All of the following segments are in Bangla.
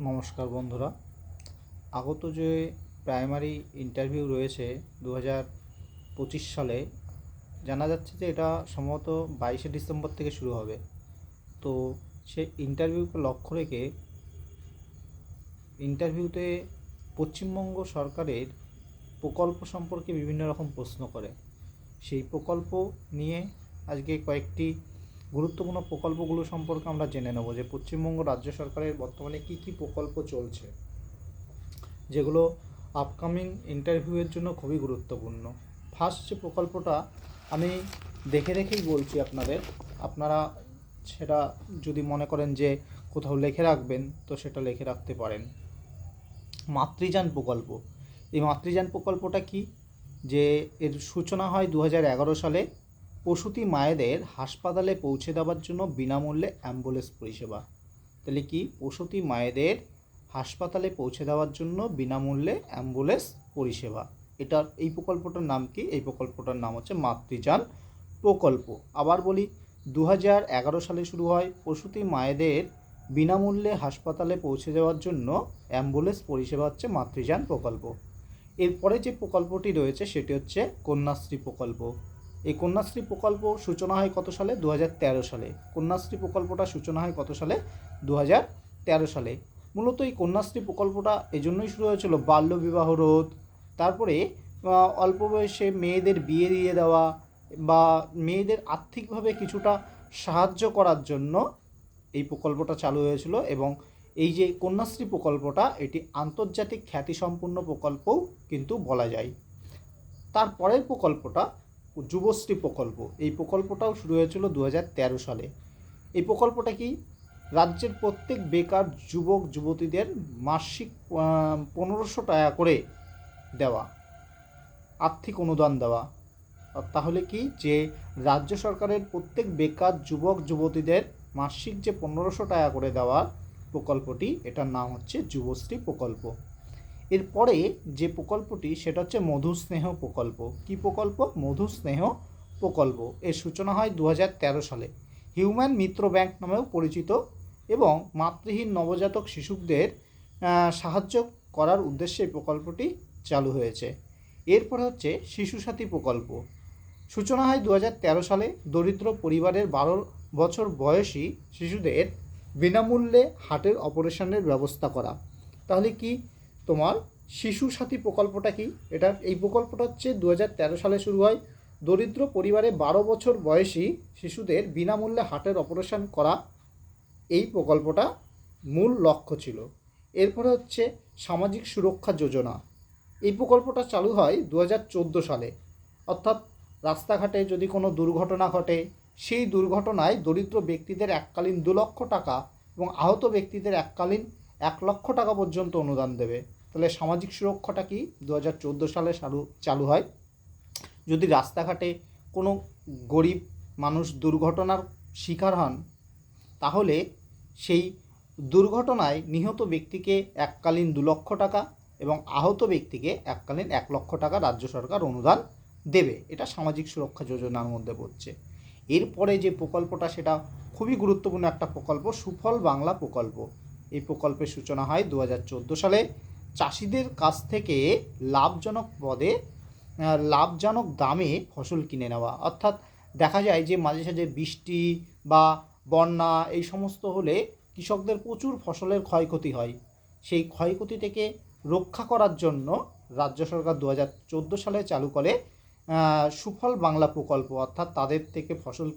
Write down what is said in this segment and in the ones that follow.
নমস্কার বন্ধুরা। আগত যে প্রাইমারি ইন্টারভিউ রয়েছে 2025 সালে, জানা যাচ্ছে যে এটা সম্ভবত 22শে ডিসেম্বর থেকে শুরু হবে। তো সে ইন্টারভিউকে লক্ষ্য রেখে ইন্টারভিউতে পশ্চিমবঙ্গ সরকারের প্রকল্প সম্পর্কে বিভিন্ন রকম প্রশ্ন করে। সেই প্রকল্প নিয়ে আজকে কয়েকটি গুরুত্বপূর্ণ প্রকল্পগুলো সম্পর্কে আমরা জেনে নেব যে পশ্চিমবঙ্গ রাজ্য সরকারের বর্তমানে কী কী প্রকল্প চলছে, যেগুলো আপকামিং ইন্টারভিউয়ের জন্য খুবই গুরুত্বপূর্ণ। ফার্স্ট যে প্রকল্পটা আমি দেখেই বলছি আপনারা সেটা যদি মনে করেন যে কোথাও লিখে রাখবেন তো সেটা লিখে রাখতে পারেন। মাতৃযান প্রকল্প। এই মাতৃযান প্রকল্পটা কি, যে এর সূচনা হয় 2011 সালে। প্রসূতি মায়েদের হাসপাতালে পৌঁছে দেওয়ার জন্য বিনামূল্যে অ্যাম্বুলেন্স পরিষেবা। তাহলে কি, প্রসূতি মায়েদের হাসপাতালে পৌঁছে দেওয়ার জন্য বিনামূল্যে অ্যাম্বুলেন্স পরিষেবা। এই প্রকল্পটার নাম কি? এই প্রকল্পটার নাম হচ্ছে মাতৃযান প্রকল্প। আবার বলি, 2011 সালে শুরু হয়। প্রসূতি মায়েদের বিনামূল্যে হাসপাতালে পৌঁছে দেওয়ার জন্য অ্যাম্বুলেন্স পরিষেবা হচ্ছে মাতৃযান প্রকল্প। এরপরে যে প্রকল্পটি রয়েছে সেটি হচ্ছে কন্যাশ্রী প্রকল্প। এই কন্যাশ্রী প্রকল্প সূচনা হয় কত সালে? 2013 সালে। কন্যাশ্রী প্রকল্পটা সূচনা হয় কত সালে? 2013 সালে। মূলত এই কন্যাশ্রী প্রকল্পটা এজন্যই শুরু হয়েছিল বাল্যবিবাহ রোধ, তারপরে অল্প বয়সে মেয়েদের বিয়ে দিয়ে দেওয়া বা মেয়েদের আর্থিকভাবে কিছুটা সাহায্য করার জন্য এই প্রকল্পটা চালু হয়েছিল। এবং এই যে কন্যাশ্রী প্রকল্পটা, এটি আন্তর্জাতিক খ্যাতিসম্পন্ন প্রকল্পও কিন্তু বলা যায়। তারপরের প্রকল্পটা যুবশ্রী প্রকল্প। এই প্রকল্পটাও শুরু হয়েছিল 2013 সালে। এই প্রকল্পটা কি? রাজ্যের প্রত্যেক বেকার যুবক যুবতীদের মাসিক 1500 টাকা করে দেওয়া, আর্থিক অনুদান দেওয়া। তাহলে কি, যে রাজ্য সরকারের প্রত্যেক বেকার যুবক যুবতীদের মাসিক যে 1500 টাকা করে দেওয়ার প্রকল্পটি, এটার নাম হচ্ছে যুবশ্রী প্রকল্প। এরপরে যে প্রকল্পটি সেটা হচ্ছে মধুস্নেহ প্রকল্প। কি প্রকল্প? মধুস্নেহ প্রকল্প। এর সূচনা হয় 2013 সালে। হিউম্যান মিত্র ব্যাংক নামেও পরিচিত এবং মাতৃহীন নবজাতক শিশুদের সাহায্য করার উদ্দেশ্যে এই প্রকল্পটি চালু হয়েছে। এরপরে হচ্ছে শিশু সাথী প্রকল্প। সূচনা হয় 2013 সালে। দরিদ্র পরিবারের 12 বছর বয়সী শিশুদের বিনামূল্যে হার্টের অপারেশনের ব্যবস্থা করা। তাহলে কি, তোমার শিশু সাথী প্রকল্পটা কি? এই প্রকল্পটা হচ্ছে 2013 সালে শুরু হয়। দরিদ্র পরিবারে 12 বছর বয়সী শিশুদের বিনামূল্যে হার্টের অপারেশন করা এই প্রকল্পটা মূল লক্ষ্য ছিল। এরপরে হচ্ছে সামাজিক সুরক্ষা যোজনা। এই প্রকল্পটা চালু হয় 2014 সালে। অর্থাৎ রাস্তাঘাটে যদি কোনো দুর্ঘটনা ঘটে, সেই দুর্ঘটনায় দরিদ্র ব্যক্তিদের এককালীন 2 লক্ষ টাকা এবং আহত ব্যক্তিদের এককালীন 1 লক্ষ টাকা পর্যন্ত অনুদান দেবে। তাহলে সামাজিক সুরক্ষাটা কি? 2014 সালে চালু হয়। যদি রাস্তাঘাটে কোনো গরিব মানুষ দুর্ঘটনার শিকার হন, তাহলে সেই দুর্ঘটনায় নিহত ব্যক্তিকে এককালীন 2 লক্ষ টাকা এবং আহত ব্যক্তিকে এককালীন 1 লক্ষ টাকা রাজ্য সরকার অনুদান দেবে। এটা সামাজিক সুরক্ষা যোজনার মধ্যে পড়ছে। এরপরে যে প্রকল্পটা, সেটা খুবই গুরুত্বপূর্ণ একটা প্রকল্প, সুফল বাংলা প্রকল্প। এই প্রকল্পের সূচনা হয় 2014 সালে। চাষিদের কাছ থেকে লাভজনক দামে ফসল কিনে নেওয়া। অর্থাৎ দেখা যায় যে মাঝে সাঝে বৃষ্টি বা বন্যা এই সমস্ত হলে কৃষকদের প্রচুর ফসলের ক্ষয়ক্ষতি হয়। সেই ক্ষয়ক্ষতি থেকে রক্ষা করার জন্য রাজ্য সরকার 2014 সালে চালু করে সুফল বাংলা প্রকল্প। অর্থাৎ তাদের থেকে ফসল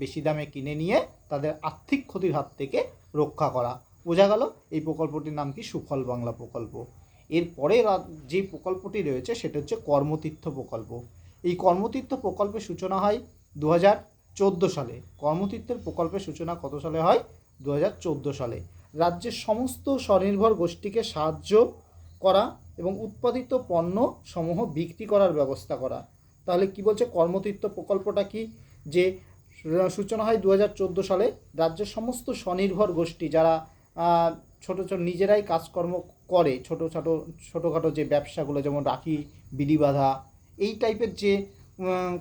বেশি দামে কিনে নিয়ে তাদের আর্থিক ক্ষতির হাত থেকে রক্ষা করা। বোঝা গেল এই প্রকল্পটির নাম কি? সুফল বাংলা প্রকল্প। এরপরে যে প্রকল্পটি রয়েছে সেটা হচ্ছে কর্মতীর্থ প্রকল্প। এই কর্মতীর্থ প্রকল্পের সূচনা হয় 2014 সালে। কর্মতীর্থের প্রকল্পের সূচনা কত সালে হয়? 2014 সালে। রাজ্যের সমস্ত স্বনির্ভর গোষ্ঠীকে সাহায্য করা এবং উৎপাদিত পণ্য সমূহ বিক্রি করার ব্যবস্থা করা। তাহলে কি বলছে কর্মতীর্থ প্রকল্পটা কি? যে সূচনা হয় 2014 সালে। রাজ্যের সমস্ত স্বনির্ভর গোষ্ঠী যারা ছোটো নিজেরাই কাজকর্ম করে, ছোটোখাটো যে ব্যবসাগুলো, যেমন রাখি, বিড়ি বাঁধা, এই টাইপের যে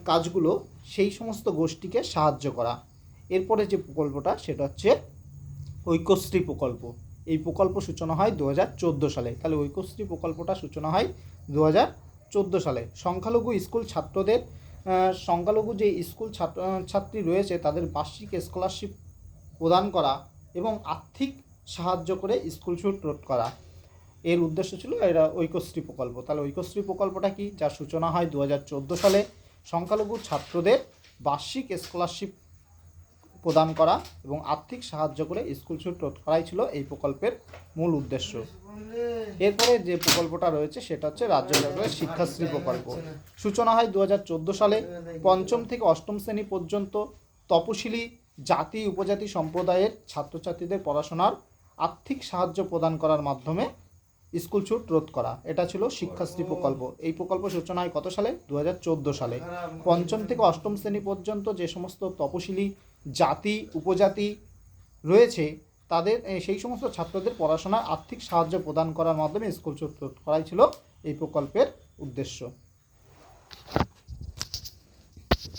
কাজগুলো, সেই সমস্ত গোষ্ঠীকে সাহায্য করা। এরপরে যে প্রকল্পটা সেটা হচ্ছে ঐক্যশ্রী প্রকল্প। এই প্রকল্প সূচনা হয় 2014 সালে। তাহলে ঐক্যশ্রী প্রকল্পটা সূচনা হয় 2014 সালে। সংখ্যালঘু স্কুল ছাত্রদের সংখ্যালঘু যে স্কুল ছাত্রী রয়েছে তাদের বার্ষিক স্কলারশিপ প্রদান করা এবং আর্থিক সাহায্য করে স্কুল ছুট রোধ করা, এর উদ্দেশ্য ছিল এরা ঐক্যশ্রী প্রকল্প। তাহলে ঐক্যশ্রী প্রকল্পটা কি, যার সূচনা হয় 2014 সালে। সংখ্যালঘু ছাত্রদের বার্ষিক স্কলারশিপ প্রদান করা এবং আর্থিক সাহায্য করে স্কুল ছুট রোধ করাই ছিল এই প্রকল্পের মূল উদ্দেশ্য। এরপরে যে প্রকল্পটা রয়েছে সেটা হচ্ছে রাজ্য সরকারের শিক্ষাশ্রী প্রকল্প। সূচনা হয় 2014 সালে। পঞ্চম থেকে অষ্টম শ্রেণী পর্যন্ত তপশিলি জাতি উপজাতি সম্প্রদায়ের ছাত্রছাত্রীদের পড়াশোনার আর্থিক সাহায্য প্রদান করার মাধ্যমে স্কুল ছুট রোধ করা, এটা ছিল শিক্ষাশ্রী প্রকল্প। এই প্রকল্প সূচনা হয় কত সালে? 2014 সালে। পঞ্চম থেকে অষ্টম শ্রেণী পর্যন্ত যে সমস্ত তপশিলি জাতি উপজাতি রয়েছে তাদের সেই সমস্ত ছাত্রদের পড়াশোনার আর্থিক সাহায্য প্রদান করার মাধ্যমে স্কুল ছুট রোধ করাই ছিল এই প্রকল্পের উদ্দেশ্য।